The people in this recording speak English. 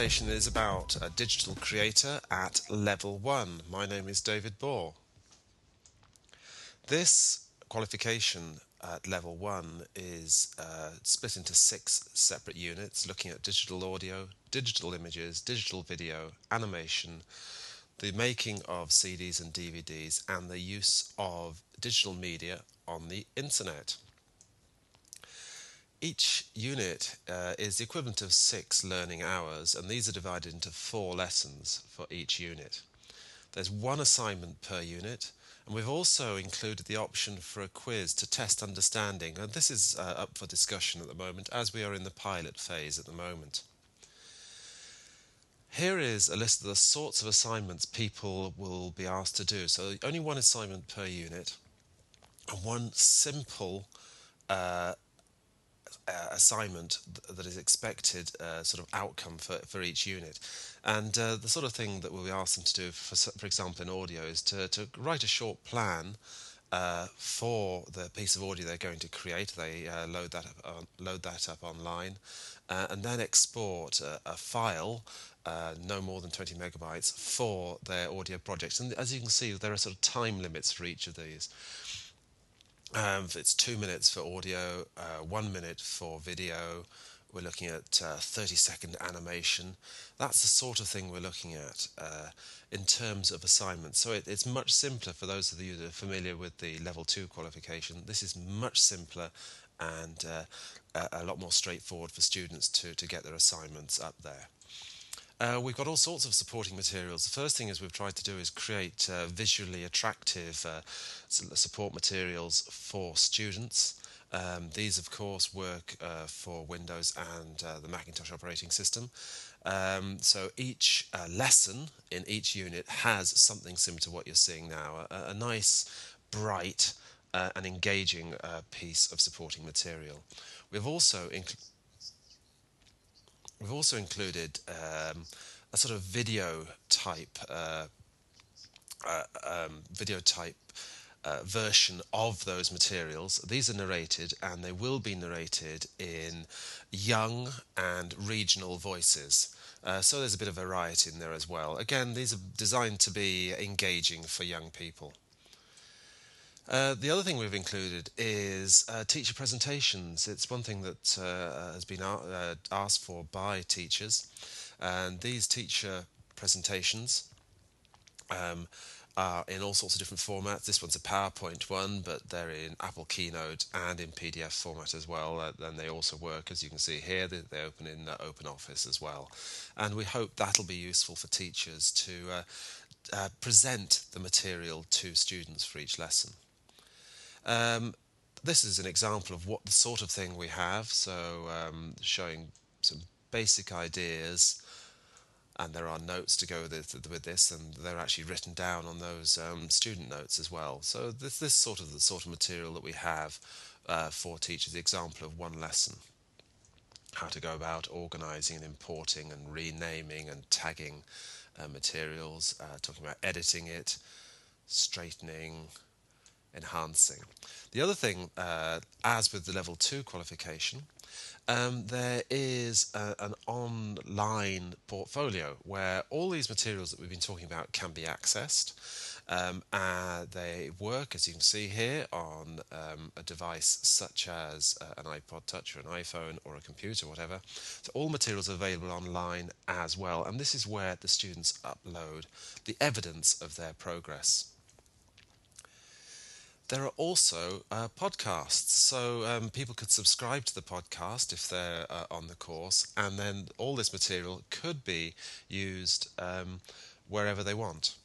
presentation is about a digital creator at level 1. My name is David Bohr. This qualification at level 1 is split into 6 separate units looking at digital audio, digital images, digital video, animation, the making of CDs and DVDs, and the use of digital media on the internet. Each unit is the equivalent of 6 learning hours, and these are divided into 4 lessons for each unit. There's 1 assignment per unit, and we've also included the option for a quiz to test understanding, and this is up for discussion at the moment as we are in the pilot phase at the moment. Here is a list of the sorts of assignments people will be asked to do. So only 1 assignment per unit, and 1 simple assignment that is expected sort of outcome for each unit. And the sort of thing that we'll be asked them to do, for example in audio, is to write a short plan for the piece of audio they're going to create. They load that up online and then export a file no more than 20 megabytes for their audio projects. And as you can see, there are sort of time limits for each of these. It's 2 minutes for audio, 1 minute for video. We're looking at 30-second animation. That's the sort of thing we're looking at in terms of assignments. So it's much simpler for those of you that are familiar with the level 2 qualification. This is much simpler and a lot more straightforward for students to get their assignments up there. We've got all sorts of supporting materials. The first thing is we've tried to do is create visually attractive support materials for students. These, of course, work for Windows and the Macintosh operating system. So each lesson in each unit has something similar to what you're seeing now, a nice, bright and engaging piece of supporting material. We've also included a sort of video type version of those materials. These are narrated, and they will be narrated in young and regional voices. So there's a bit of variety in there as well. Again, these are designed to be engaging for young people. The other thing we've included is teacher presentations. It's one thing that has been asked for by teachers, and these teacher presentations are in all sorts of different formats. This one's a PowerPoint one, but they're in Apple Keynote and in PDF format as well, and they also work, as you can see here, they open in OpenOffice as well. And we hope that'll be useful for teachers to present the material to students for each lesson. This is an example of what the sort of thing we have, so showing some basic ideas, and there are notes to go with this, and they're actually written down on those student notes as well. So this is the sort of material that we have for teachers. The example of 1 lesson, how to go about organising and importing and renaming and tagging materials, talking about editing it, straightening, enhancing. The other thing, as with the level 2 qualification, there is an online portfolio where all these materials that we've been talking about can be accessed. They work, as you can see here, on a device such as an iPod Touch or an iPhone or a computer, whatever. So all materials are available online as well, and this is where the students upload the evidence of their progress. There are also podcasts, so people could subscribe to the podcast if they're on the course, and then all this material could be used wherever they want.